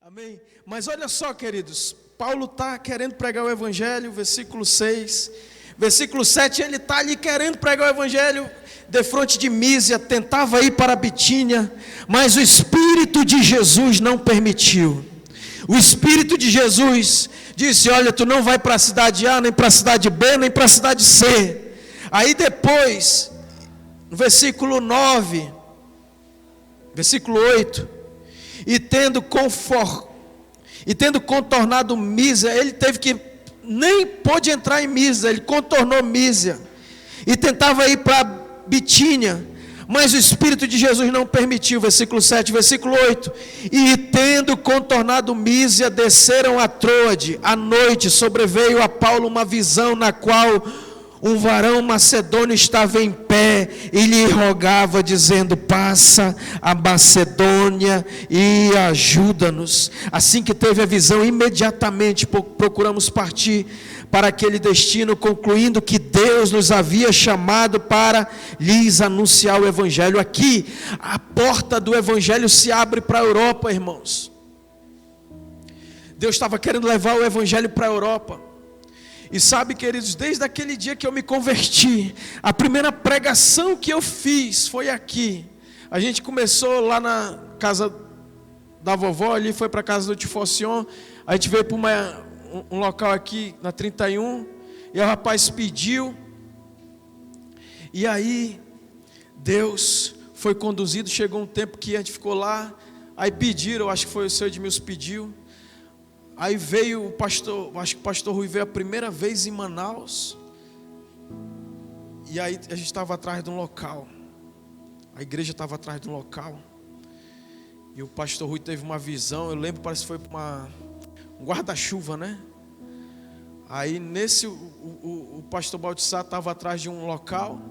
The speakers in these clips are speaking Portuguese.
Amém? Mas olha só, queridos, Paulo está querendo pregar o Evangelho, versículo 6, versículo 7, ele está ali querendo pregar o Evangelho, defronte de Mísia, tentava ir para a Bitínia, mas o Espírito de Jesus não permitiu. O Espírito de Jesus disse: olha, tu não vai para a cidade A, nem para a cidade B, nem para a cidade C. Aí depois, no versículo 9, versículo 8, e tendo contornado Mísia, ele teve que, nem pôde entrar em Mísia, ele contornou Mísia, e tentava ir para Bitínia, mas o Espírito de Jesus não permitiu. Versículo 7, versículo 8, e tendo contornado Mísia, desceram a Troade. À noite sobreveio a Paulo uma visão, na qual um varão macedônio estava em pé e lhe rogava, dizendo: passa a Macedônia e ajuda-nos. Assim que teve a visão, imediatamente procuramos partir para aquele destino, concluindo que Deus nos havia chamado para lhes anunciar o Evangelho. Aqui, a porta do Evangelho se abre para a Europa, irmãos. Deus estava querendo levar o Evangelho para a Europa. E sabe, queridos, desde aquele dia que eu me converti, a primeira pregação que eu fiz foi aqui. A gente começou lá na casa da vovó, ali foi para a casa do Tifocion. A gente veio para um local aqui na 31, e o rapaz pediu, e aí Deus foi conduzido. Chegou um tempo que a gente ficou lá, aí pediram, acho que foi o seu Edmilson pediu. Aí veio o pastor, acho que o pastor Rui veio a primeira vez em Manaus, e aí a gente estava atrás de um local, a igreja estava atrás de um local, e o pastor Rui teve uma visão. Eu lembro, parece que foi para um guarda-chuva, né? Aí nesse, o pastor Baltissá estava atrás de um local,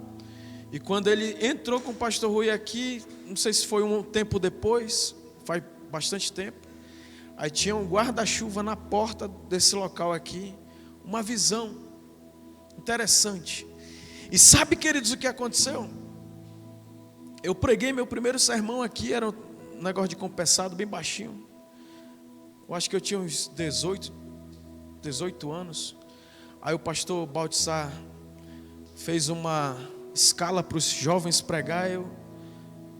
e quando ele entrou com o pastor Rui aqui, não sei se foi um tempo depois, faz bastante tempo, aí tinha um guarda-chuva na porta desse local aqui, uma visão interessante. E sabe, queridos, o que aconteceu? Eu preguei meu primeiro sermão aqui, era um negócio de compensado, bem baixinho. Eu acho que eu tinha uns 18 anos. Aí o pastor Baltissá fez uma escala para os jovens pregar. Eu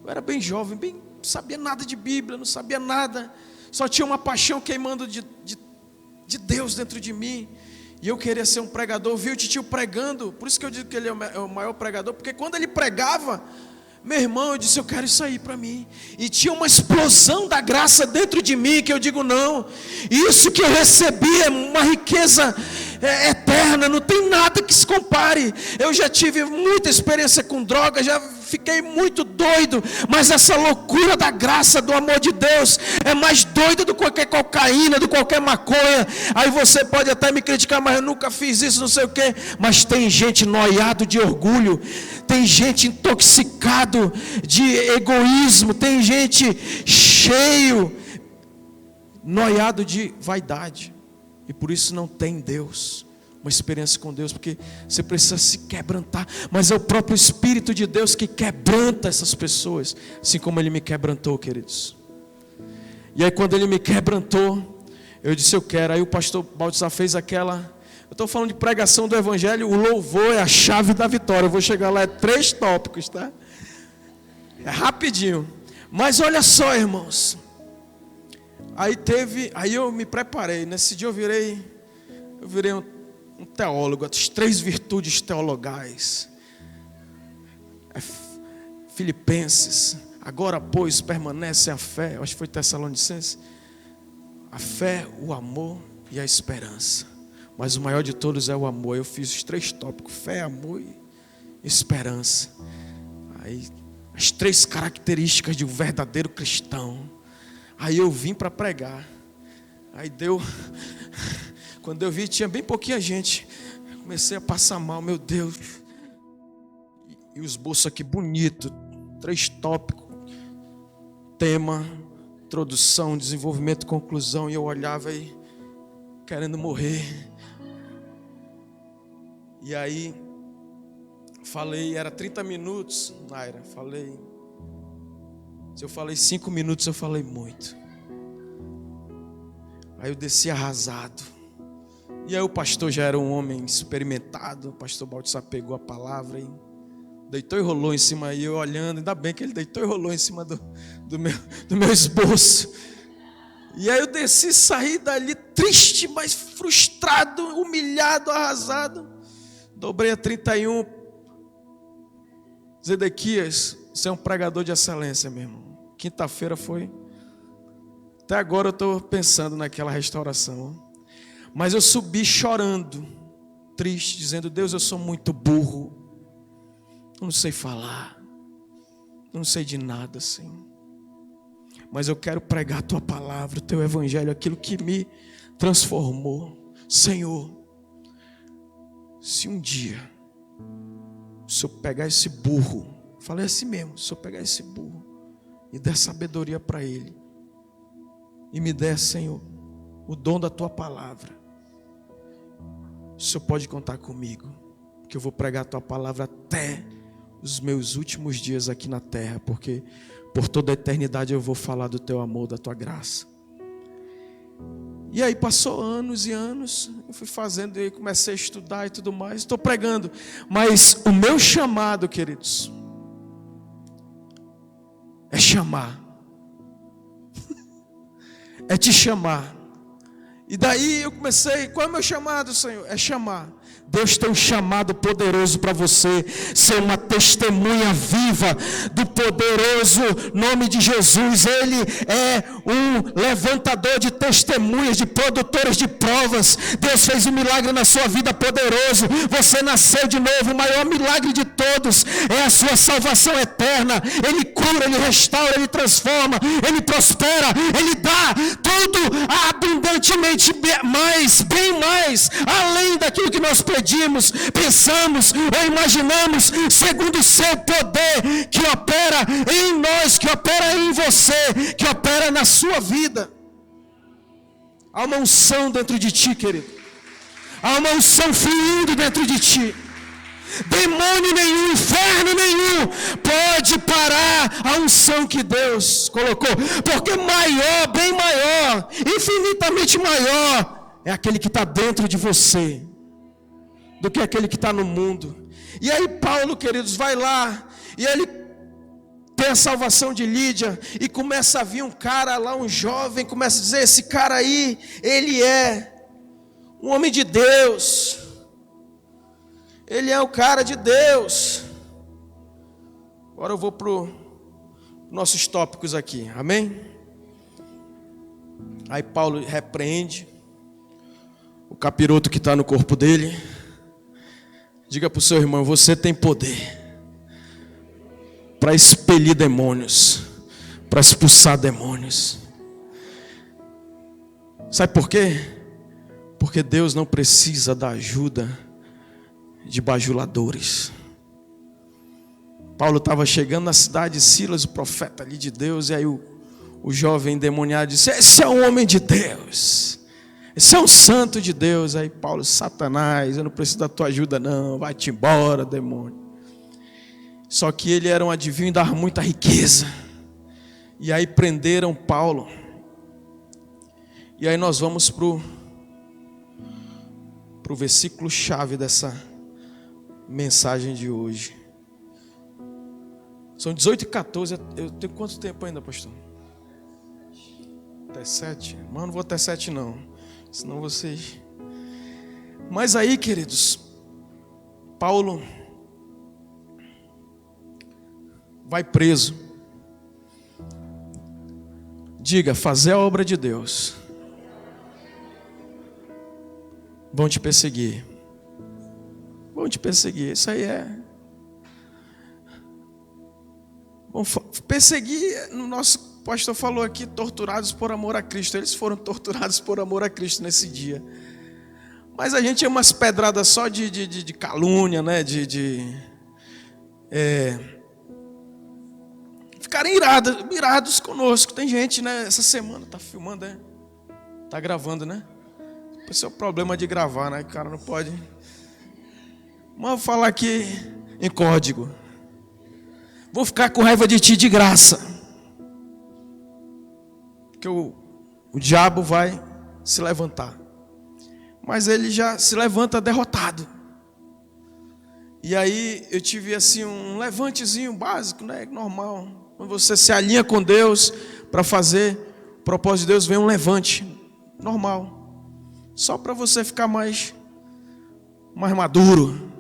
era bem jovem, não sabia nada de Bíblia, não sabia nada. Só tinha uma paixão queimando de Deus dentro de mim. E eu queria ser um pregador. Eu vi o titio pregando. Por isso que eu digo que ele é o maior pregador. Porque quando ele pregava, meu irmão, eu disse: eu quero isso aí para mim. E tinha uma explosão da graça dentro de mim, que eu digo: não, isso que eu recebi é uma riqueza eterna, não tem nada que se compare. Eu já tive muita experiência com droga, já fiquei muito doido, mas essa loucura da graça, do amor de Deus, é mais doida do que qualquer cocaína, do qualquer maconha. Aí você pode até me criticar: mas eu nunca fiz isso, não sei o quê. Mas tem gente noiado de orgulho, tem gente intoxicado de egoísmo, tem gente cheio, noiado de vaidade, e por isso não tem Deus, uma experiência com Deus, porque você precisa se quebrantar. Mas é o próprio Espírito de Deus que quebranta essas pessoas, assim como Ele me quebrantou, queridos. E aí quando Ele me quebrantou, eu disse: eu quero. Aí o pastor Baltissá fez aquela... Eu estou falando de pregação do Evangelho, o louvor é a chave da vitória. Eu vou chegar lá, é 3 tópicos, tá? É rapidinho. Mas olha só, irmãos. Aí eu me preparei. Nesse dia eu virei um teólogo, as 3 virtudes teologais. Filipenses. Agora, pois, permanece a fé. Eu acho que foi Tessalonicenses. A fé, o amor e a esperança. Mas o maior de todos é o amor. Eu fiz os 3 tópicos: fé, amor e esperança. Aí, as 3 características de um verdadeiro cristão. Aí eu vim para pregar. Aí deu... Quando eu vi, tinha bem pouquinha gente. Comecei a passar mal, meu Deus. E os bolsos aqui bonito, 3 tópicos: tema, introdução, desenvolvimento, conclusão. E eu olhava aí, querendo morrer. E aí falei, era 30 minutos, Naira, falei. Se eu falei 5 minutos, eu falei muito. Aí eu desci arrasado. E aí o pastor já era um homem experimentado. O pastor Baltissá pegou a palavra e deitou e rolou em cima. E eu olhando, ainda bem que ele deitou e rolou em cima do meu esboço. E aí eu desci e saí dali triste, mas frustrado, humilhado, arrasado. Dobrei a 31. Zedequias, você é um pregador de excelência, meu irmão. Quinta-feira foi. Até agora eu estou pensando naquela restauração. Mas eu subi chorando, triste, dizendo: Deus, eu sou muito burro. Eu não sei falar. Eu não sei de nada, Senhor. Mas eu quero pregar a tua palavra, o teu evangelho, aquilo que me transformou. Senhor, se um dia se eu pegar esse burro, falei assim mesmo, se eu pegar esse burro e der sabedoria para ele, e me der, Senhor, o dom da tua palavra, o Senhor pode contar comigo, que eu vou pregar a tua palavra até os meus últimos dias aqui na terra, porque por toda a eternidade eu vou falar do teu amor, da tua graça. E aí passou anos e anos, eu fui fazendo e comecei a estudar e tudo mais, estou pregando. Mas o meu chamado, queridos, é chamar. É te chamar. E daí eu comecei, qual é o meu chamado, Senhor? É chamar. Deus tem um chamado poderoso para você, ser uma testemunha viva do poderoso nome de Jesus. Ele é um levantador de testemunhas, de produtores de provas. Deus fez um milagre na sua vida poderoso. Você nasceu de novo. O maior milagre de todos é a sua salvação eterna. Ele cura, Ele restaura, Ele transforma, Ele prospera, Ele dá tudo abundantemente mais, bem mais, além daquilo que nós pedimos, pensamos ou imaginamos, segundo o seu poder que opera em nós, que opera em você, que opera na sua vida. Há uma unção dentro de ti, querido. Há uma unção fluindo dentro de ti. Demônio nenhum, inferno nenhum pode parar a unção que Deus colocou, porque maior, bem maior, infinitamente maior é aquele que está dentro de você do que aquele que está no mundo. E aí Paulo, queridos, vai lá e ele tem a salvação de Lídia e começa a vir um cara lá, um jovem, começa a dizer: esse cara aí, ele é um homem de Deus. Ele é o cara de Deus. Agora eu vou para os nossos tópicos aqui, amém? Aí Paulo repreende o capiroto que está no corpo dele. Diga para o seu irmão: você tem poder para expelir demônios, para expulsar demônios. Sabe por quê? Porque Deus não precisa da ajuda de bajuladores. Paulo estava chegando na cidade, Silas, o profeta ali de Deus, e aí o jovem endemoniado disse: esse é um homem de Deus, esse é um santo de Deus. Aí Paulo: Satanás, eu não preciso da tua ajuda não, vai-te embora, demônio. Só que ele era um adivinho e dava muita riqueza. E aí prenderam Paulo. E aí nós vamos para o versículo chave dessa mensagem de hoje. São 18h14. Eu tenho quanto tempo ainda, pastor? Até 7? Mas eu não vou até 7 não, senão vocês... Mas aí, queridos, Paulo vai preso. Diga: fazer a obra de Deus. Vão te perseguir. Vão te perseguir. Isso aí é... Vão perseguir. O nosso pastor falou aqui: torturados por amor a Cristo. Eles foram torturados por amor a Cristo nesse dia. Mas a gente é umas pedradas só de calúnia, né? Ficarem irados conosco. Tem gente, né? Essa semana tá filmando, né? Tá gravando, né? Esse é o problema de gravar, né? O cara não pode. Mas vou falar aqui em código. Vou ficar com raiva de ti de graça. Porque o diabo vai se levantar. Mas ele já se levanta derrotado. E aí eu tive assim um levantezinho básico, né, normal. Quando você se alinha com Deus para fazer o propósito de Deus, vem um levante normal. Só para você ficar mais maduro.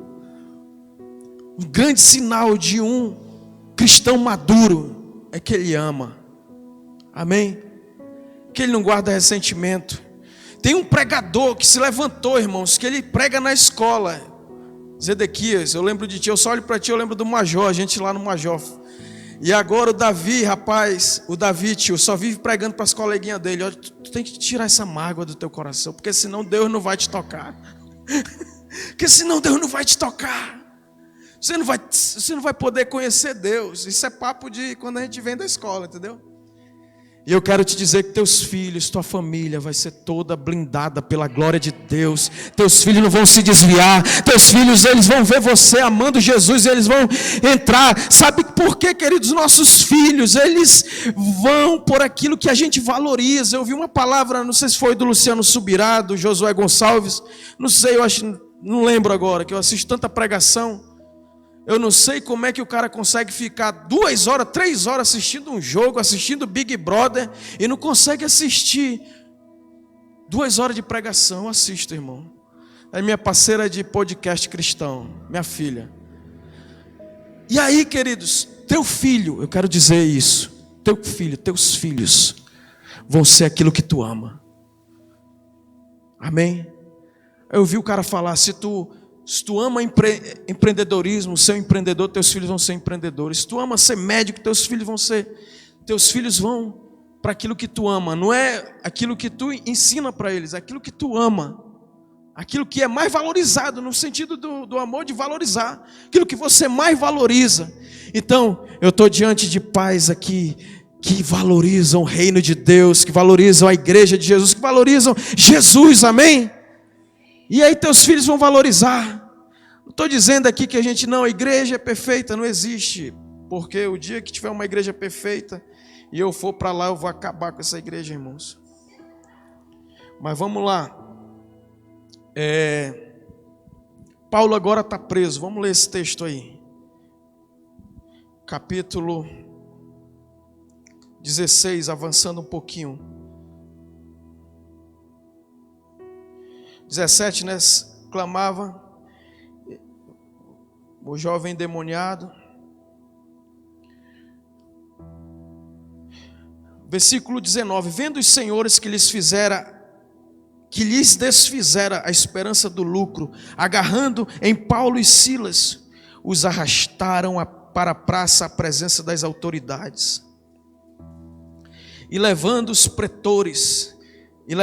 Um grande sinal de um cristão maduro é que ele ama. Amém? Que ele não guarda ressentimento. Tem um pregador que se levantou, irmãos, que ele prega na escola. Zedequias, eu lembro de ti, eu só olho para ti, eu lembro do Major, a gente lá no Major. E agora o Davi, rapaz, tio, só vive pregando para as coleguinhas dele. Olha, tu tem que tirar essa mágoa do teu coração, porque senão Deus não vai te tocar. Porque senão Deus não vai te tocar. Você não vai poder conhecer Deus. Isso é papo de quando a gente vem da escola, entendeu? E eu quero te dizer que teus filhos, tua família vai ser toda blindada pela glória de Deus. Teus filhos não vão se desviar. Teus filhos, eles vão ver você amando Jesus e eles vão entrar. Sabe por quê, queridos? Nossos filhos, eles vão por aquilo que a gente valoriza. Eu ouvi uma palavra, não sei se foi do Luciano Subirá, do Josué Gonçalves. Não sei, eu acho, não lembro agora, que eu assisto tanta pregação. Eu não sei como é que o cara consegue ficar 2 horas, 3 horas assistindo um jogo, assistindo Big Brother, e não consegue assistir 2 horas de pregação. Eu assisto, irmão. É minha parceira de podcast cristão, minha filha. E aí, queridos, teu filho, eu quero dizer isso, teu filho, teus filhos vão ser aquilo que tu ama. Amém? Eu ouvi o cara falar, se tu ama empreendedorismo, ser um empreendedor, teus filhos vão ser empreendedores. Se tu ama ser médico, teus filhos vão para aquilo que tu ama. Não é aquilo que tu ensina para eles, é aquilo que tu ama. Aquilo que é mais valorizado, no sentido do amor de valorizar. Aquilo que você mais valoriza. Então, eu estou diante de pais aqui que valorizam o reino de Deus, que valorizam a igreja de Jesus, que valorizam Jesus, amém? E aí teus filhos vão valorizar. Não estou dizendo aqui que a igreja é perfeita, não existe. Porque o dia que tiver uma igreja perfeita e eu for para lá, eu vou acabar com essa igreja, irmãos. Mas vamos lá. Paulo agora está preso. Vamos ler esse texto aí. Capítulo 16, avançando um pouquinho. 17, né? Clamava o jovem endemoniado. Versículo 19: vendo os senhores que lhes desfizera a esperança do lucro, agarrando em Paulo e Silas, os arrastaram para a praça à presença das autoridades. E levando os pretores, E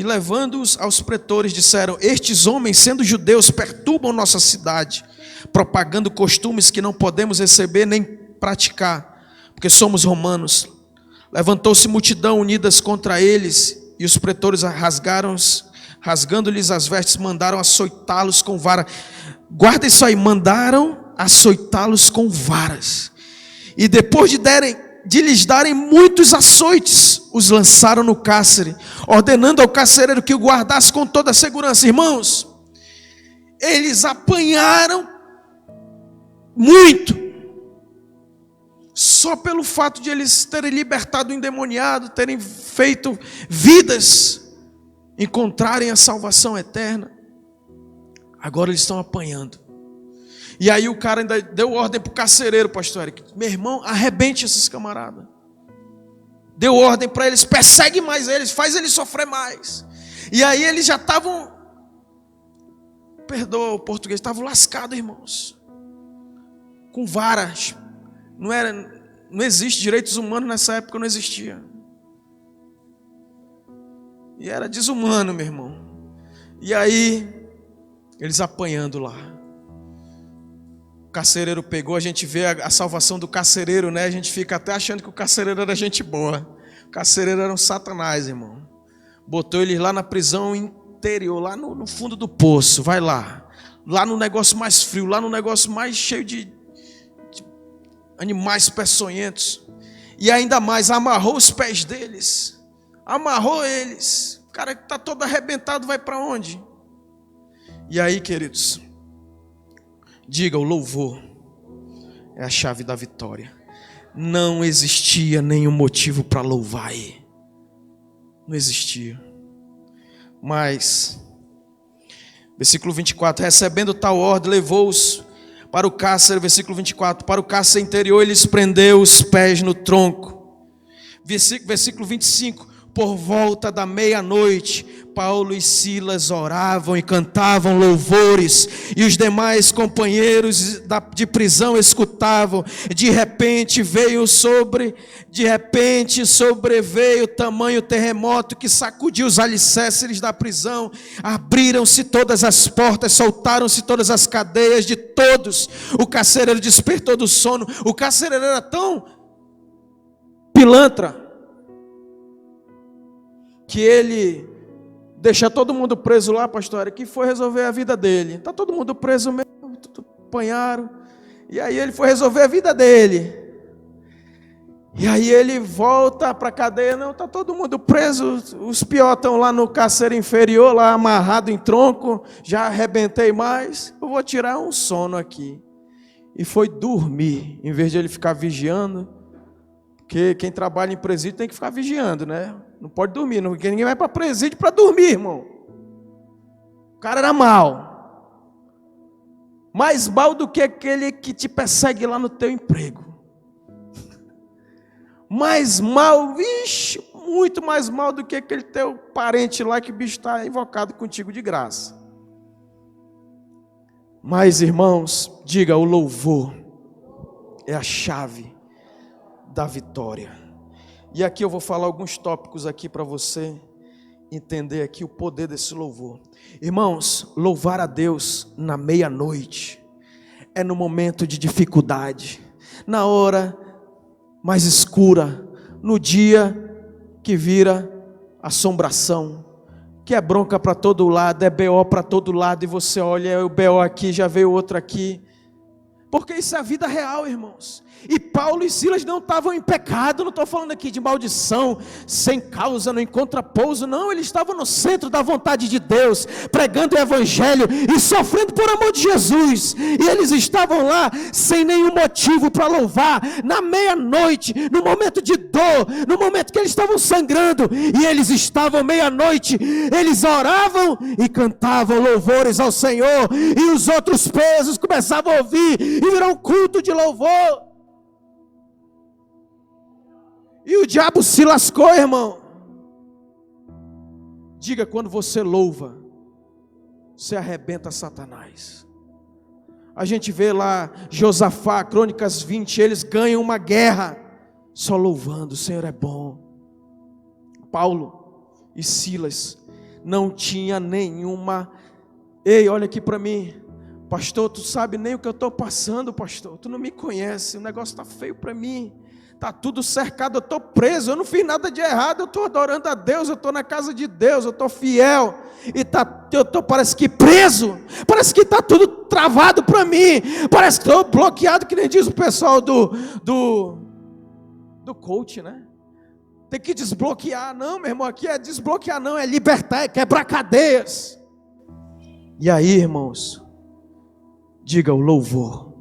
levando-os aos pretores, disseram: estes homens, sendo judeus, perturbam nossa cidade, propagando costumes que não podemos receber nem praticar, porque somos romanos. Levantou-se multidão unidas contra eles, e os pretores rasgando-lhes as vestes, mandaram açoitá-los com vara. Guarda isso aí, mandaram açoitá-los com varas. E depois de lhes darem muitos açoites, os lançaram no cárcere, ordenando ao carcereiro que o guardasse com toda a segurança. Irmãos, eles apanharam muito, só pelo fato de eles terem libertado o endemoniado, terem feito vidas, encontrarem a salvação eterna. Agora eles estão apanhando. E aí o cara ainda deu ordem para o carcereiro, pastor Eric: meu irmão, arrebente esses camaradas. Deu ordem para eles: persegue mais eles, faz eles sofrer mais. E aí eles já estavam, perdoa o português, estavam lascados, irmãos, com varas. Não existe direitos humanos nessa época, não existia. E era desumano, meu irmão. E aí eles apanhando lá. O carcereiro pegou, a gente vê a salvação do carcereiro, né? A gente fica até achando que o carcereiro era gente boa. O carcereiro era um satanás, irmão. Botou eles lá na prisão interior, lá no fundo do poço. Vai lá. Lá no negócio mais frio, lá no negócio mais cheio de animais peçonhentos. E ainda mais, amarrou os pés deles. Amarrou eles. O cara que está todo arrebentado vai para onde? E aí, queridos, diga, o louvor é a chave da vitória. Não existia nenhum motivo para louvar aí. Não existia. Mas, versículo 24, recebendo tal ordem, levou-os para o cárcere, versículo 24, para o cárcere interior, eles prendeu os pés no tronco. Versículo 25, por volta da meia-noite, Paulo e Silas oravam e cantavam louvores, e os demais companheiros de prisão escutavam. De repente sobreveio tamanho terremoto que sacudiu os alicerces da prisão. Abriram-se todas as portas, soltaram-se todas as cadeias de todos. O carcereiro despertou do sono. O carcereiro era tão pilantra que ele deixa todo mundo preso lá, pastor, que foi resolver a vida dele. Está todo mundo preso mesmo, apanharam. E aí ele foi resolver a vida dele. E aí ele volta para a cadeia, não, está todo mundo preso, os piores estão lá no carcereiro inferior, lá amarrado em tronco, já arrebentei mais, eu vou tirar um sono aqui. E foi dormir, em vez de ele ficar vigiando, porque quem trabalha em presídio tem que ficar vigiando, né? Não pode dormir, porque ninguém vai para presídio para dormir, irmão. O cara era mau. Mais mal do que aquele que te persegue lá no teu emprego. Mais mal, vixe, muito mais mal do que aquele teu parente lá que o bicho está invocado contigo de graça. Mas, irmãos, diga, o louvor é a chave da vitória. E aqui eu vou falar alguns tópicos aqui para você entender aqui o poder desse louvor. Irmãos, louvar a Deus na meia-noite é no momento de dificuldade, na hora mais escura, no dia que vira assombração, que é bronca para todo lado, é BO para todo lado, e você olha, é o BO aqui, já veio outro aqui, porque isso é a vida real, irmãos. E Paulo e Silas não estavam em pecado, não estou falando aqui de maldição, sem causa, no contrapouso, não, eles estavam no centro da vontade de Deus, pregando o evangelho e sofrendo por amor de Jesus, e eles estavam lá sem nenhum motivo para louvar, na meia-noite, no momento de dor, no momento que eles estavam sangrando, e eles estavam meia-noite, eles oravam e cantavam louvores ao Senhor, e os outros presos começavam a ouvir, e virou um culto de louvor. E o diabo se lascou, irmão. Diga, quando você louva, você arrebenta Satanás. A gente vê lá Josafá, Crônicas 20, eles ganham uma guerra só louvando, o Senhor é bom. Paulo e Silas não tinha nenhuma. Ei, olha aqui para mim, pastor, tu sabe nem o que eu estou passando, pastor, tu não me conhece, o negócio está feio para mim. Está tudo cercado, eu estou preso, eu não fiz nada de errado, eu estou adorando a Deus, eu estou na casa de Deus, eu estou fiel, e eu estou parece que preso, parece que está tudo travado para mim, parece que estou bloqueado, que nem diz o pessoal do coach, né? Tem que desbloquear, não, meu irmão, aqui é desbloquear não, é libertar, é quebrar cadeias. E aí, irmãos, diga, o louvor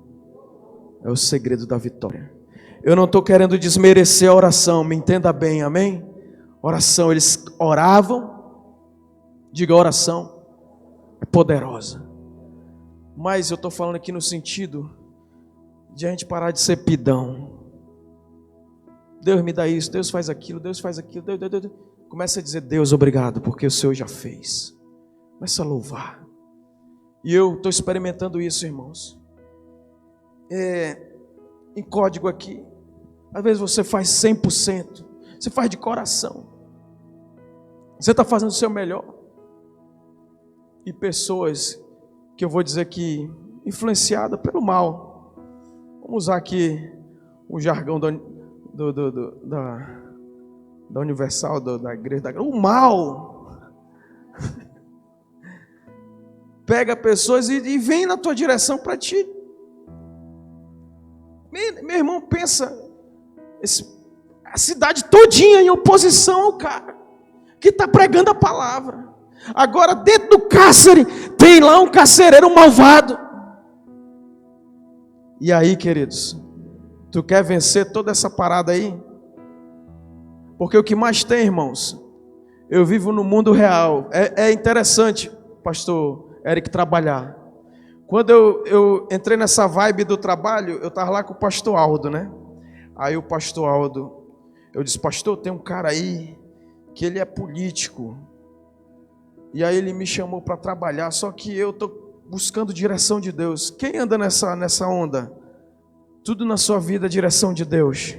é o segredo da vitória. Eu não estou querendo desmerecer a oração, me entenda bem, amém? Oração, eles oravam, diga, oração é poderosa. Mas eu estou falando aqui no sentido de a gente parar de ser pidão. Deus me dá isso, Deus faz aquilo, Deus. Começa a dizer, Deus, obrigado, porque o Senhor já fez. Começa a louvar. E eu estou experimentando isso, irmãos. Em código aqui, às vezes você faz 100%, você faz de coração, você está fazendo o seu melhor, e pessoas que eu vou dizer que influenciadas pelo mal, vamos usar aqui o jargão da Universal, da igreja, o mal pega pessoas e vem na tua direção para ti. Meu irmão, pensa, a cidade todinha em oposição ao cara. que está pregando a palavra. Agora dentro do cárcere tem lá um carcereiro malvado. E aí, queridos, tu quer vencer toda essa parada aí? Porque o que mais tem, irmãos, eu vivo no mundo real. É interessante, pastor Eric, trabalhar. Quando eu entrei nessa vibe do trabalho, eu estava lá com o pastor Aldo, né? Aí o pastor Aldo, eu disse, pastor, tem um cara aí que ele é político. E aí ele me chamou para trabalhar, só que eu estou buscando direção de Deus. Quem anda nessa onda? Tudo na sua vida é direção de Deus.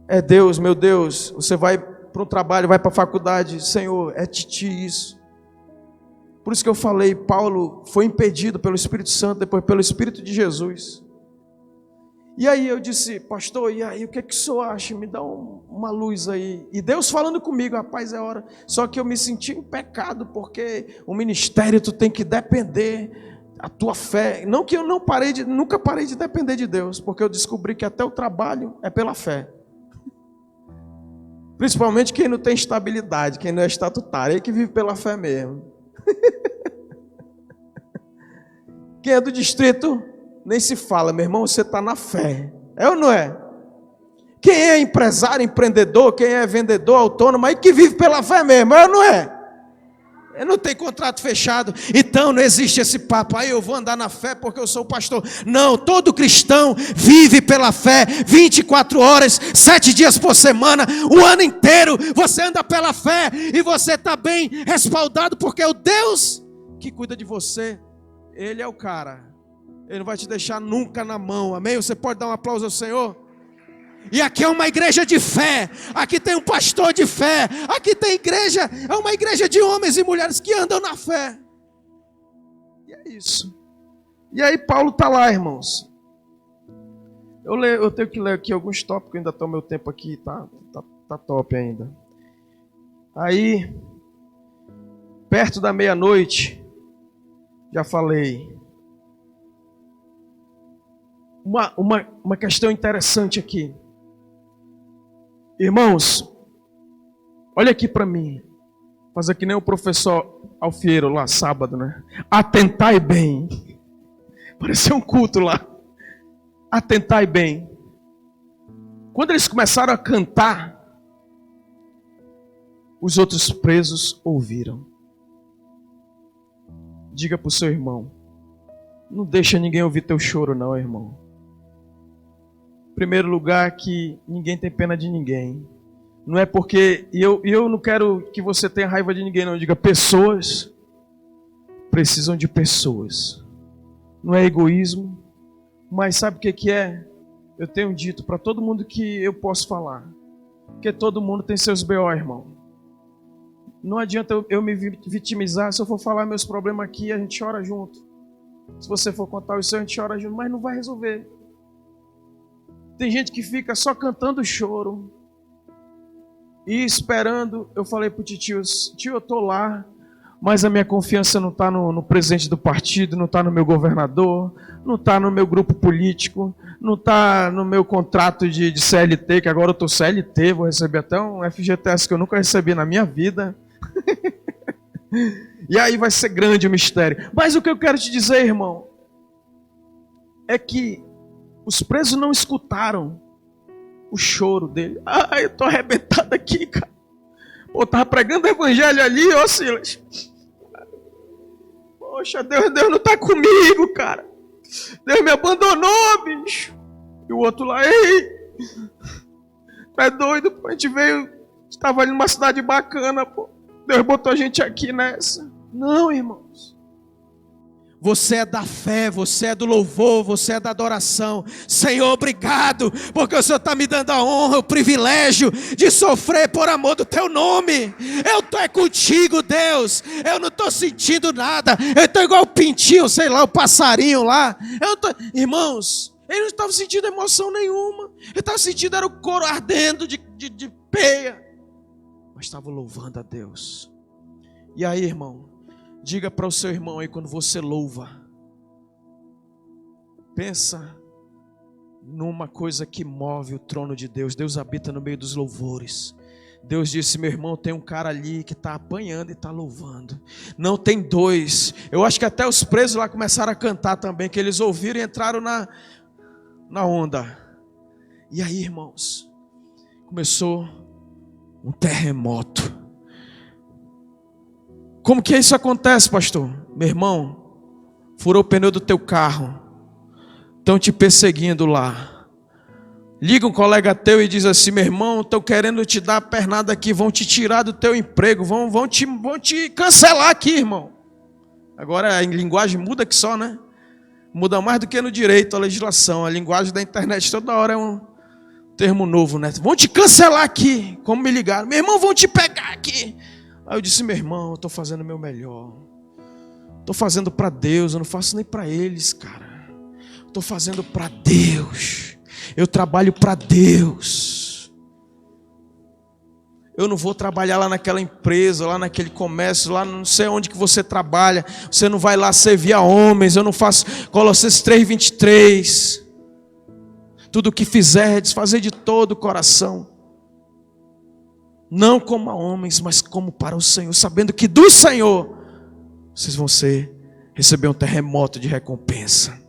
É Deus, meu Deus. Você vai para um trabalho, vai para a faculdade. Senhor, é Titi isso. Por isso que eu falei, Paulo foi impedido pelo Espírito Santo, depois pelo Espírito de Jesus. E aí eu disse, pastor, e aí o que é que o senhor acha? Me dá uma luz aí. E Deus falando comigo, rapaz, é hora. Só que eu me senti em pecado, porque o ministério tu tem que depender a tua fé. Não que eu nunca parei de depender de Deus, porque eu descobri que até o trabalho é pela fé. Principalmente quem não tem estabilidade, quem não é estatutário, é que vive pela fé mesmo. Quem é do distrito, nem se fala, meu irmão, você está na fé. É ou não é? Quem é empresário, empreendedor, quem é vendedor, autônomo, aí que vive pela fé mesmo, é ou não é? Eu não tenho contrato fechado, então não existe esse papo, aí eu vou andar na fé porque eu sou pastor. Não, todo cristão vive pela fé, 24 horas, 7 dias por semana, o ano inteiro, você anda pela fé, e você está bem respaldado, porque o Deus que cuida de você, Ele é o cara, Ele não vai te deixar nunca na mão, amém? Você pode dar um aplauso ao Senhor? E aqui é uma igreja de fé, aqui tem um pastor de fé, aqui tem igreja, é uma igreja de homens e mulheres que andam na fé. E é isso. E aí Paulo está lá, irmãos. Eu tenho que ler aqui alguns tópicos, ainda está o meu tempo aqui, tá top ainda. Aí, perto da meia-noite, já falei. Uma questão interessante aqui. Irmãos, olha aqui para mim. Fazer que nem o professor Alfiero lá, sábado, né? Atentai bem. Parecia um culto lá. Atentai bem. Quando eles começaram a cantar, os outros presos ouviram. Diga para o seu irmão, não deixa ninguém ouvir teu choro não, irmão. Primeiro lugar, que ninguém tem pena de ninguém. Não é porque... E eu não quero que você tenha raiva de ninguém, não. Diga, pessoas precisam de pessoas. Não é egoísmo. Mas sabe o que é? Eu tenho dito para todo mundo que eu posso falar. Porque todo mundo tem seus BO, irmão. Não adianta eu me vitimizar. Se eu for falar meus problemas aqui, a gente chora junto. Se você for contar os seus, a gente chora junto. Mas não vai resolver. Tem gente que fica só cantando choro e esperando. Eu falei para o tio, eu estou lá, mas a minha confiança não está no presidente do partido, não está no meu governador, não está no meu grupo político, não está no meu contrato de CLT, que agora eu estou CLT, vou receber até um FGTS que eu nunca recebi na minha vida. E aí vai ser grande o mistério. Mas o que eu quero te dizer, irmão, é que os presos não escutaram o choro dele. Eu tô arrebentado aqui, cara. Pô, tava pregando o evangelho ali, ó Silas. Poxa, Deus não tá comigo, cara. Deus me abandonou, bicho. E o outro lá, ei, é doido, pô. A gente veio, estava ali numa cidade bacana, pô. Deus botou a gente aqui nessa. Não, irmãos. Você é da fé, você é do louvor, você é da adoração. Senhor, obrigado, porque o Senhor está me dando a honra, o privilégio de sofrer por amor do Teu nome. Eu estou contigo, Deus. Eu não estou sentindo nada. Eu estou igual o pintinho, sei lá, o passarinho lá. Irmãos, ele não estava sentindo emoção nenhuma. Ele estava sentindo, era o couro ardendo de peia. Mas estava louvando a Deus. E aí, irmão? Diga para o seu irmão aí, quando você louva, pensa numa coisa que move o trono de Deus. Deus habita no meio dos louvores. Deus disse: meu irmão, tem um cara ali que está apanhando e está louvando. Não tem dois. Eu acho que até os presos lá começaram a cantar também, que eles ouviram e entraram na onda. E aí, irmãos, começou um terremoto. Como que isso acontece, pastor? Meu irmão, furou o pneu do teu carro, estão te perseguindo lá. Liga um colega teu e diz assim: meu irmão, estão querendo te dar a pernada aqui, vão te tirar do teu emprego, vão te cancelar aqui, irmão. Agora a linguagem muda que só, né? Muda mais do que no direito, a legislação. A linguagem da internet toda hora é um termo novo, né? Vão te cancelar aqui, como me ligaram. Meu irmão, vão te pegar aqui. Aí eu disse: meu irmão, eu estou fazendo o meu melhor. Estou fazendo para Deus, eu não faço nem para eles, cara. Estou fazendo para Deus. Eu trabalho para Deus. Eu não vou trabalhar lá naquela empresa, lá naquele comércio, lá não sei onde que você trabalha. Você não vai lá servir a homens. Eu não faço Colossenses 3:23. Tudo o que fizerdes, fazer de todo o coração. Não como a homens, mas como para o Senhor, sabendo que do Senhor vocês vão receber um terremoto de recompensa.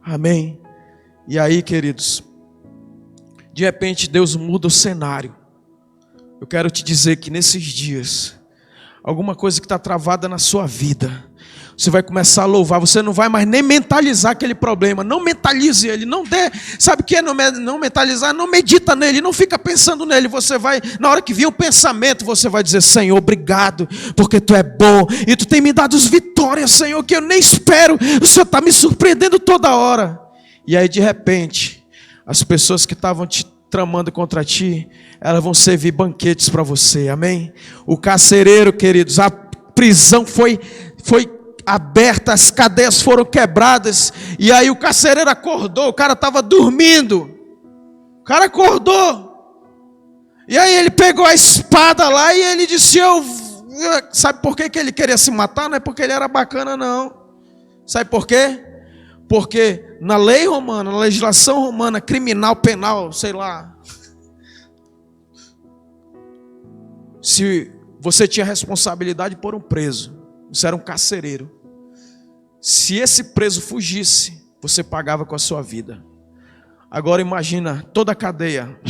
Amém? E aí, queridos, de repente Deus muda o cenário. Eu quero te dizer que nesses dias, alguma coisa que está travada na sua vida, você vai começar a louvar. Você não vai mais nem mentalizar aquele problema. Não mentalize ele. Não dê. Sabe o que é não mentalizar? Não medita nele. Não fica pensando nele. Você vai, na hora que vir um pensamento, você vai dizer: Senhor, obrigado, porque Tu é bom. E Tu tem me dado as vitórias, Senhor, que eu nem espero. O Senhor está me surpreendendo toda hora. E aí, de repente, as pessoas que estavam te tramando contra ti, elas vão servir banquetes para você. Amém? O carcereiro, queridos, a prisão foi aberta, as cadeias foram quebradas, e aí o carcereiro acordou, o cara estava dormindo, o cara acordou, e aí ele pegou a espada lá e ele disse: sabe por que ele queria se matar? Não é porque ele era bacana, não. Sabe por quê? Porque na lei romana, na legislação romana, criminal, penal, sei lá, se você tinha responsabilidade por um preso, você era um carcereiro. Se esse preso fugisse, você pagava com a sua vida. Agora imagina toda a cadeia.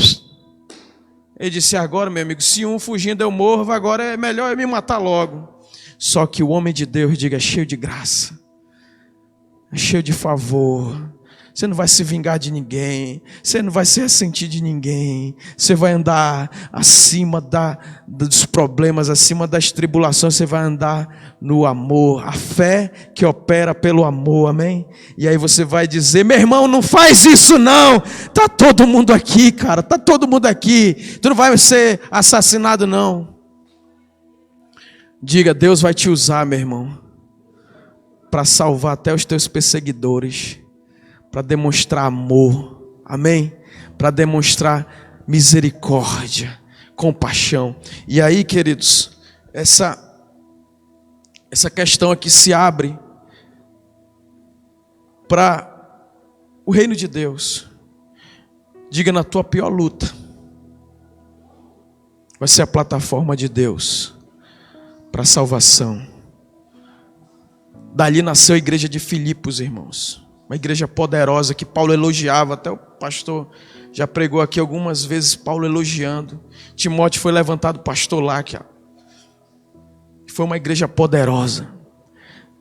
Ele disse: agora, meu amigo, se um fugindo eu morro, agora é melhor eu me matar logo. Só que o homem de Deus, diga, é cheio de graça, é cheio de favor. Você não vai se vingar de ninguém, você não vai se ressentir de ninguém, você vai andar acima dos problemas, acima das tribulações, você vai andar no amor, a fé que opera pelo amor, amém? E aí você vai dizer: meu irmão, não faz isso não, está todo mundo aqui, cara, está todo mundo aqui, tu não vai ser assassinado não. Diga: Deus vai te usar, meu irmão, para salvar até os teus perseguidores, para demonstrar amor, amém? Para demonstrar misericórdia, compaixão. E aí, queridos, essa questão aqui se abre para o reino de Deus. Diga: na tua pior luta, vai ser a plataforma de Deus para a salvação. Dali nasceu a igreja de Filipos, irmãos. Uma igreja poderosa que Paulo elogiava. Até o pastor já pregou aqui algumas vezes, Paulo elogiando. Timóteo foi levantado pastor lá. Foi uma igreja poderosa.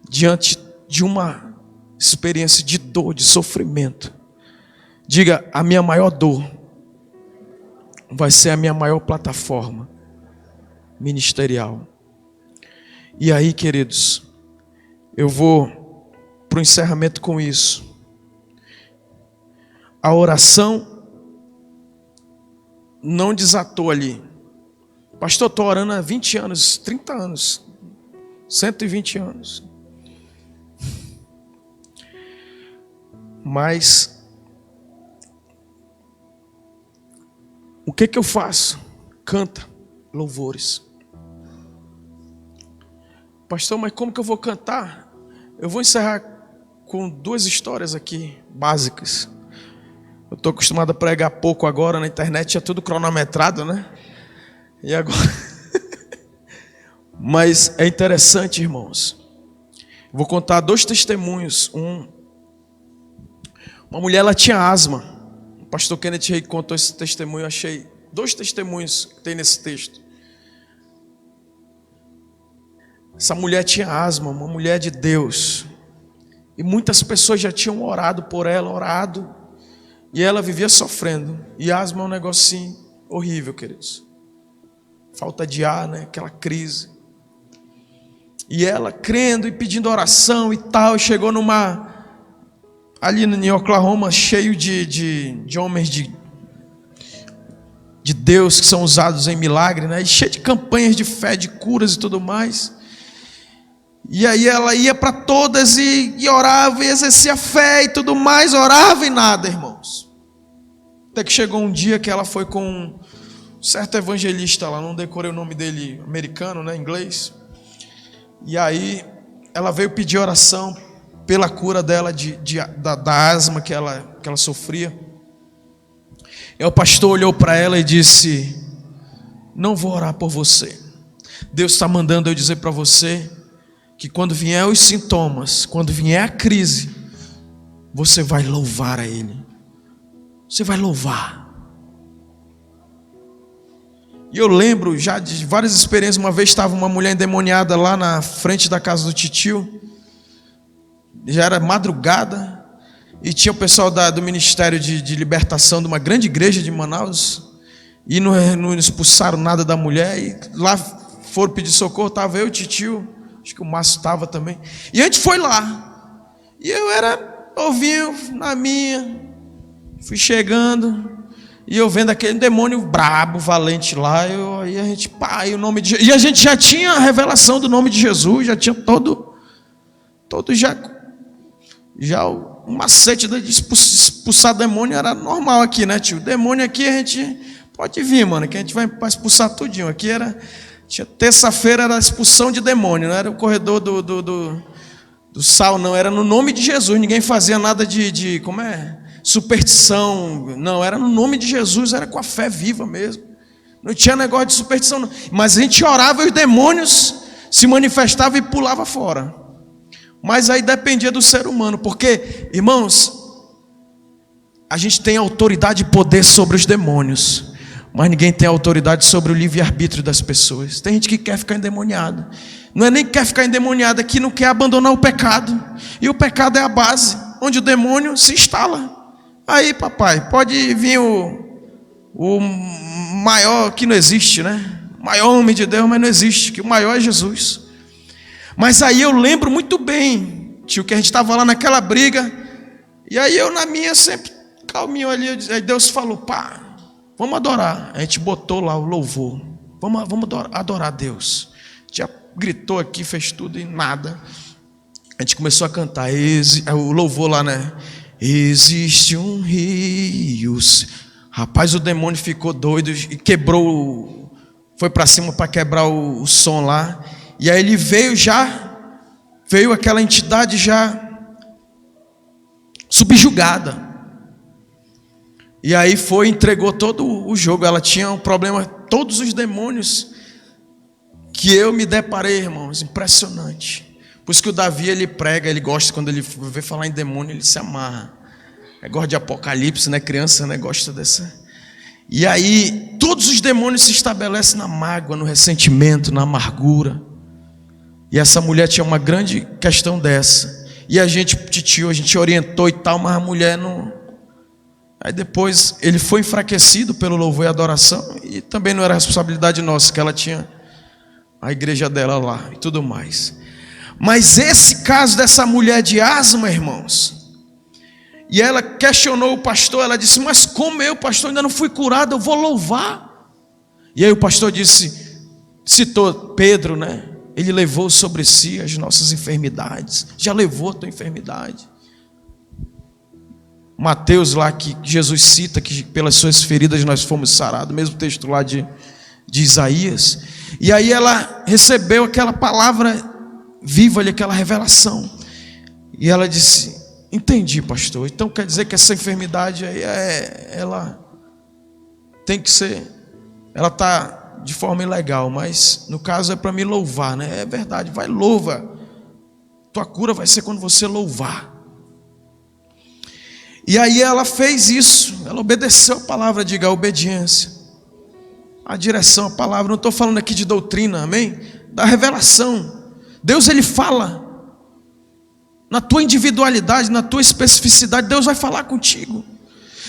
Diante de uma experiência de dor, de sofrimento. Diga: a minha maior dor vai ser a minha maior plataforma ministerial. E aí, queridos, eu vou para o encerramento com isso. A oração não desatou ali. Pastor, estou orando há 20 anos, 30 anos, 120 anos. Mas o que eu faço? Canta louvores. Pastor, mas como que eu vou cantar? Eu vou encerrar com 2 histórias aqui, básicas. Eu estou acostumado a pregar pouco agora, na internet é tudo cronometrado, né? E agora? Mas é interessante, irmãos. Vou contar 2 testemunhos. Uma mulher, ela tinha asma. O pastor Kenneth Reis contou esse testemunho. Eu achei 2 testemunhos que tem nesse texto. Essa mulher tinha asma, uma mulher de Deus. E muitas pessoas já tinham orado por ela, e ela vivia sofrendo. E asma é um negócio assim, horrível, queridos. Falta de ar, né? Aquela crise. E ela crendo e pedindo oração e tal, chegou ali em Oklahoma, cheio de homens de Deus que são usados em milagre, né? E cheio de campanhas de fé, de curas e tudo mais. E aí ela ia para todas e orava e exercia fé e tudo mais, orava e nada, irmãos. Até que chegou um dia que ela foi com um certo evangelista lá, não decorei o nome dele, americano, né, inglês. E aí ela veio pedir oração pela cura dela da asma que ela sofria. E o pastor olhou para ela e disse: não vou orar por você. Deus está mandando eu dizer para você que quando vier os sintomas, quando vier a crise, você vai louvar a Ele. Você vai louvar. E eu lembro já de várias experiências. Uma vez estava uma mulher endemoniada lá na frente da casa do titio. Já era madrugada. E tinha o pessoal do Ministério de Libertação de uma grande igreja de Manaus. E não expulsaram nada da mulher. E lá foram pedir socorro. Estava eu e o titio. Acho que o Márcio estava também. E a gente foi lá. E eu era novinho, na minha. Fui chegando. E eu vendo aquele demônio brabo, valente lá. E a gente, e o nome de Jesus. E a gente já tinha a revelação do nome de Jesus. Já tinha todo já o macete de expulsar demônio era normal aqui, né, tio? Demônio aqui a gente pode vir, mano. Que a gente vai expulsar tudinho. Aqui terça-feira era a expulsão de demônio, não era o corredor do sal, não, era no nome de Jesus. Ninguém fazia nada de como é? Superstição, não, era no nome de Jesus, era com a fé viva mesmo. Não tinha negócio de superstição, não. Mas a gente orava e os demônios se manifestavam e pulavam fora. Mas aí dependia do ser humano, porque, irmãos, a gente tem autoridade e poder sobre os demônios, mas ninguém tem autoridade sobre o livre-arbítrio das pessoas. Tem gente que quer ficar endemoniado. Não é nem que quer ficar endemoniado, é que não quer abandonar o pecado. E o pecado é a base, onde o demônio se instala. Aí, papai, pode vir o maior que não existe, né? O maior homem de Deus, mas não existe, que o maior é Jesus. Mas aí eu lembro muito bem, tio, que a gente estava lá naquela briga. E aí eu na minha sempre calminho ali. Aí Deus falou: pá, vamos adorar. A gente botou lá o louvor. Vamos adorar a Deus. Já gritou aqui, fez tudo e nada. A gente começou a cantar o louvor lá, né? Existe um rio. Rapaz, o demônio ficou doido e quebrou. Foi para cima para quebrar o som lá. E aí ele veio aquela entidade já subjugada. E aí entregou todo o jogo. Ela tinha um problema, todos os demônios que eu me deparei, irmãos, impressionante. Por isso que o Davi, ele prega, ele gosta, quando ele vê falar em demônio, ele se amarra. Negócio de Apocalipse, né? Criança, né? Gosta dessa. E aí, todos os demônios se estabelecem na mágoa, no ressentimento, na amargura. E essa mulher tinha uma grande questão dessa. E a gente orientou e tal, mas a mulher não. Aí depois ele foi enfraquecido pelo louvor e adoração. E também não era responsabilidade nossa, que ela tinha a igreja dela lá e tudo mais. Mas esse caso dessa mulher de asma, irmãos, e ela questionou o pastor. Ela disse: mas como eu, pastor, ainda não fui curado, eu vou louvar. E aí o pastor citou Pedro, né? Ele levou sobre si as nossas enfermidades. Já levou a tua enfermidade. Mateus lá, que Jesus cita que pelas suas feridas nós fomos sarados. Mesmo texto lá de Isaías. E aí ela recebeu aquela palavra viva ali, aquela revelação. E ela disse: entendi, pastor. Então quer dizer que essa enfermidade aí ela tem que ser, ela está de forma ilegal, mas no caso é para me louvar, né? É verdade, vai, louva. Tua cura vai ser quando você louvar. E aí ela fez isso, ela obedeceu a palavra, diga a obediência, a direção, a palavra. Não estou falando aqui de doutrina, amém? Da revelação. Deus, ele fala na tua individualidade, na tua especificidade. Deus vai falar contigo.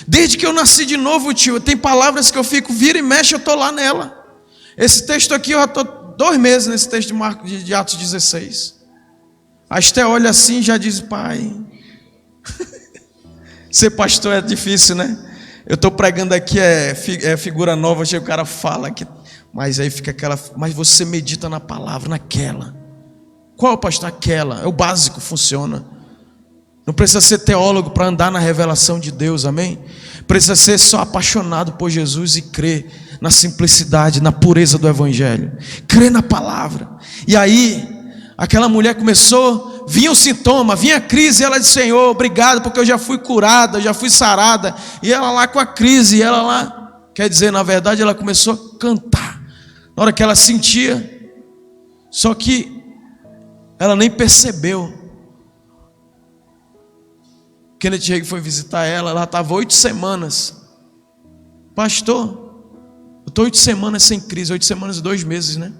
Desde que eu nasci de novo, tio, tem palavras que eu fico, vira e mexe, eu estou lá nela. Esse texto aqui, eu já estou 2 meses nesse texto de Atos 16. A Esté olha assim e já diz: pai, ser pastor é difícil, né? Eu estou pregando aqui, é figura nova, o cara fala que, mas aí fica aquela, mas você medita na palavra, naquela. Qual, pastor? Aquela, é o básico, funciona. Não precisa ser teólogo para andar na revelação de Deus, amém? Precisa ser só apaixonado por Jesus e crer na simplicidade, na pureza do Evangelho. Crer na palavra. E aí, aquela mulher começou, vinha o sintoma, vinha a crise, e ela disse: Senhor, obrigado, porque eu já fui curada, já fui sarada. E ela lá com a crise, e ela lá, quer dizer, na verdade, ela começou a cantar. Na hora que ela sentia, só que ela nem percebeu. Kenneth Hagin foi visitar ela estava 8 semanas. Pastor, eu estou 8 semanas sem crise, 8 semanas e 2 meses, né?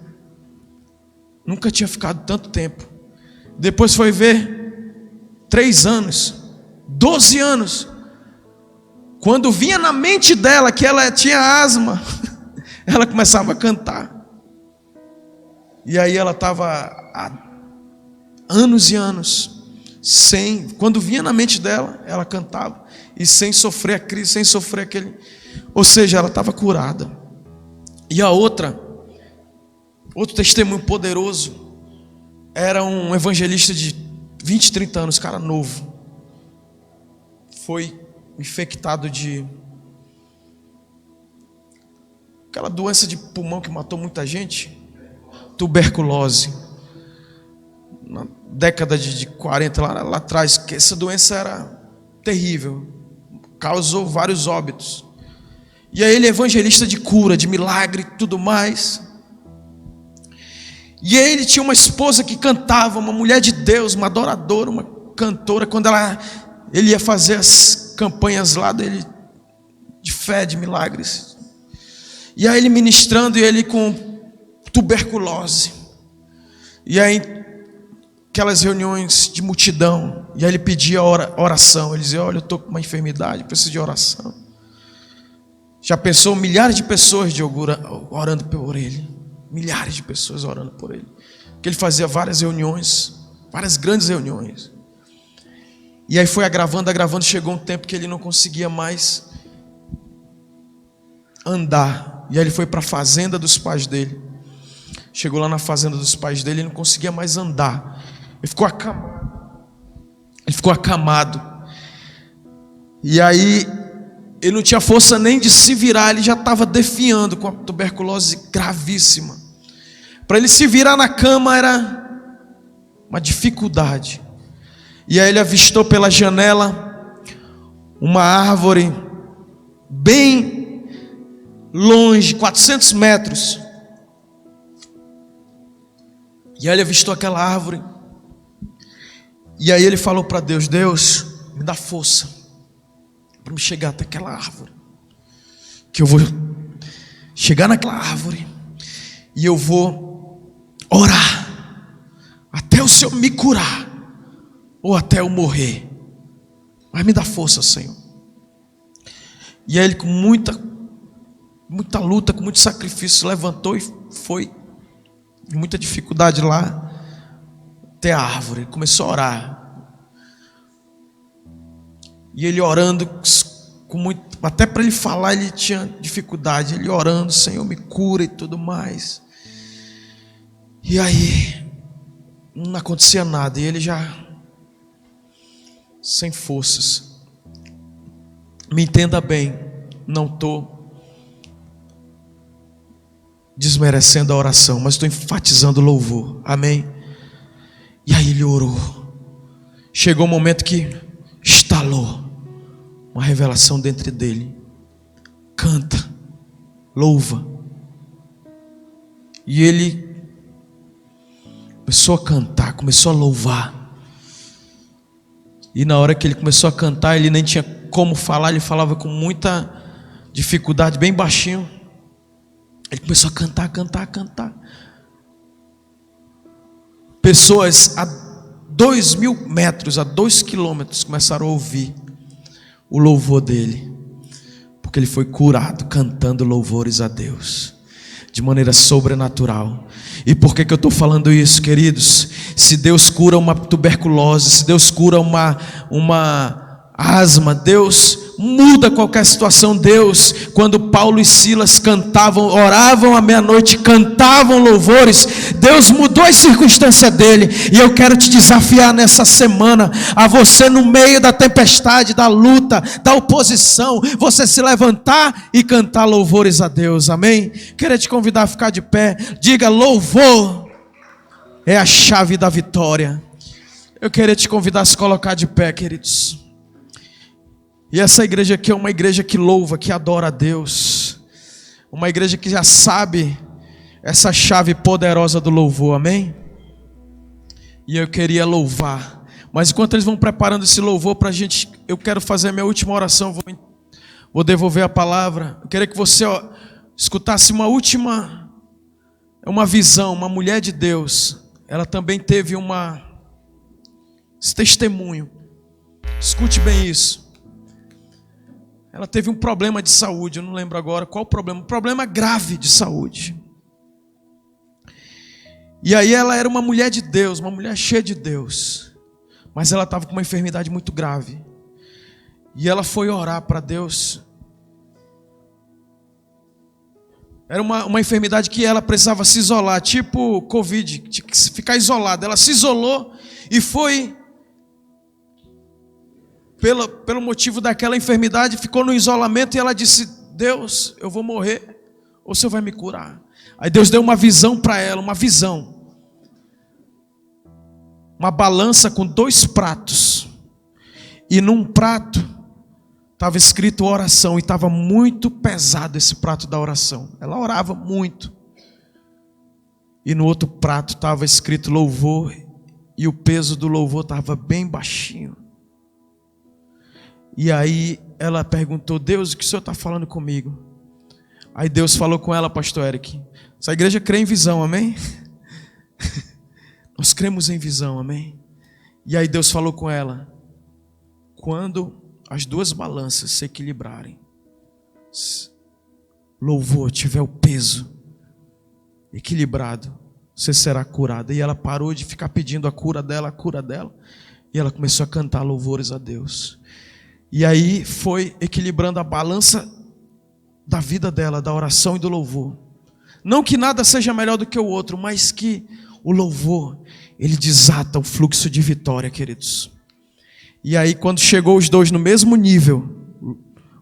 Nunca tinha ficado tanto tempo. Depois foi ver 3 anos, 12 anos. Quando vinha na mente dela que ela tinha asma, ela começava a cantar. E aí ela estava há anos e anos sem, quando vinha na mente dela, ela cantava, e sem sofrer a crise, sem sofrer aquele, ou seja, ela estava curada. E a outro testemunho poderoso, era um evangelista de 20, 30 anos, cara novo, foi infectado de aquela doença de pulmão que matou muita gente, tuberculose, na década de 40, lá atrás, que essa doença era terrível, causou vários óbitos. E aí ele é evangelista de cura, de milagre e tudo mais. E aí ele tinha uma esposa que cantava, uma mulher de Deus, uma adoradora, uma cantora. Quando ele ia fazer as campanhas lá dele, de fé, de milagres. E aí ele ministrando, e ele com tuberculose. E aí aquelas reuniões de multidão, e aí ele pedia oração. Ele dizia: olha, eu estou com uma enfermidade, preciso de oração. Já pensou milhares de pessoas orando por ele? Milhares de pessoas orando por ele. Porque ele fazia várias reuniões, várias grandes reuniões. E aí foi agravando, chegou um tempo que ele não conseguia mais andar. E aí ele foi para a fazenda dos pais dele. Chegou lá na fazenda dos pais dele, ele não conseguia mais andar. Ele ficou acamado. E aí ele não tinha força nem de se virar, ele já estava definhando com a tuberculose gravíssima. Para ele se virar na cama era uma dificuldade. E aí ele avistou pela janela uma árvore bem longe, 400 metros. E aí ele avistou aquela árvore. E aí ele falou para Deus: Deus, me dá força para me chegar até aquela árvore, que eu vou chegar naquela árvore e eu vou orar até o Senhor me curar, ou até eu morrer, mas me dá força, Senhor. E aí ele, com muita luta, com muito sacrifício, levantou e foi, muita dificuldade lá até a árvore, começou a orar. E ele orando com muito, até para ele falar ele tinha dificuldade. Ele orando: Senhor, me cura e tudo mais. E aí não acontecia nada, e ele já sem forças. Me entenda bem, não estou desmerecendo a oração, mas estou enfatizando o louvor, amém? E aí ele orou. Chegou um momento que estalou uma revelação dentro dele: canta, louva, E ele começou a cantar, começou a louvar. E na hora que ele começou a cantar, ele nem tinha como falar, ele falava com muita dificuldade, bem baixinho. Ele começou a cantar. Pessoas a 2.000 metros, a 2 quilômetros, começaram a ouvir o louvor dele, porque ele foi curado cantando louvores a Deus de maneira sobrenatural. E por que eu estou falando isso, queridos? Se Deus cura uma tuberculose, se Deus cura uma asma, Deus muda qualquer situação. Deus, quando Paulo e Silas cantavam, oravam à meia-noite, cantavam louvores, Deus mudou a circunstância dele. E eu quero te desafiar nessa semana, a você no meio da tempestade, da luta, da oposição, você se levantar e cantar louvores a Deus, amém? Quero te convidar a ficar de pé. Diga: louvor é a chave da vitória. Eu queria te convidar a se colocar de pé, queridos. E essa igreja aqui é uma igreja que louva, que adora a Deus. Uma igreja que já sabe essa chave poderosa do louvor, amém? E eu queria louvar. Mas enquanto eles vão preparando esse louvor para a gente, eu quero fazer a minha última oração. Vou devolver a palavra. Eu queria que você escutasse uma visão. Uma mulher de Deus, ela também teve esse testemunho. Escute bem isso. Ela teve um problema de saúde, eu não lembro agora qual o problema. Um problema grave de saúde. E aí ela era uma mulher de Deus, uma mulher cheia de Deus. Mas ela estava com uma enfermidade muito grave. E ela foi orar para Deus. Era uma enfermidade que ela precisava se isolar, tipo Covid, tinha que ficar isolada. Ela se isolou e foi... Pelo motivo daquela enfermidade, ficou no isolamento. E ela disse: Deus, eu vou morrer, ou o Senhor vai me curar? Aí Deus deu uma visão para ela, uma visão. Uma balança com 2 pratos. E num prato estava escrito oração. E estava muito pesado esse prato da oração. Ela orava muito. E no outro prato estava escrito louvor. E o peso do louvor estava bem baixinho. E aí ela perguntou: Deus, o que o Senhor está falando comigo? Aí Deus falou com ela: pastor Eric, essa igreja crê em visão, amém? Nós cremos em visão, amém? E aí Deus falou com ela: quando as 2 balanças se equilibrarem, louvor tiver o peso equilibrado, você será curada. E ela parou de ficar pedindo a cura dela. E ela começou a cantar louvores a Deus. E aí foi equilibrando a balança da vida dela, da oração e do louvor. Não que nada seja melhor do que o outro, mas que o louvor, ele desata o fluxo de vitória, queridos. E aí quando chegou os 2 no mesmo nível,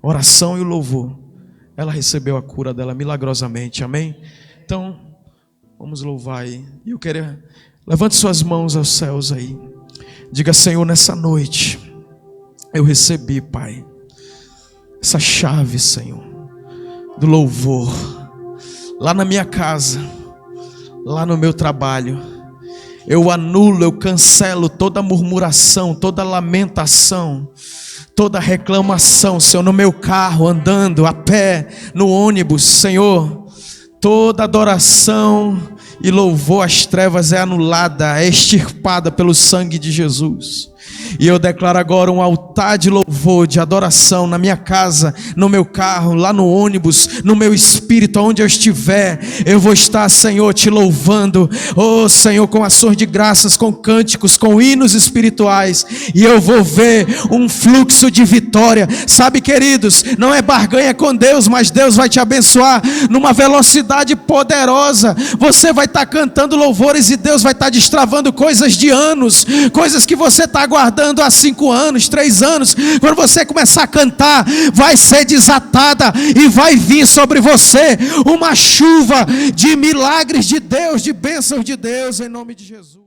oração e o louvor, ela recebeu a cura dela milagrosamente, amém? Então, vamos louvar aí. E eu queria, levante suas mãos aos céus aí. Diga: Senhor, nessa noite eu recebi, Pai, essa chave, Senhor, do louvor, lá na minha casa, lá no meu trabalho. Eu anulo, eu cancelo toda murmuração, toda lamentação, toda reclamação, Senhor, no meu carro, andando, a pé, no ônibus, Senhor. Toda adoração e louvor às trevas é anulada, é extirpada pelo sangue de Jesus. E eu declaro agora um altar de louvor, de adoração na minha casa, no meu carro, lá no ônibus, no meu espírito, onde eu estiver. Eu vou estar, Senhor, te louvando, oh Senhor, com ações de graças, com cânticos, com hinos espirituais. E eu vou ver um fluxo de vitória. Sabe, queridos, não é barganha com Deus, mas Deus vai te abençoar numa velocidade poderosa. Você vai estar cantando louvores e Deus vai estar destravando coisas de anos, coisas que você está aguardando há 5 anos, 3 anos. Quando você começar a cantar, vai ser desatada e vai vir sobre você uma chuva de milagres de Deus, de bênçãos de Deus, em nome de Jesus.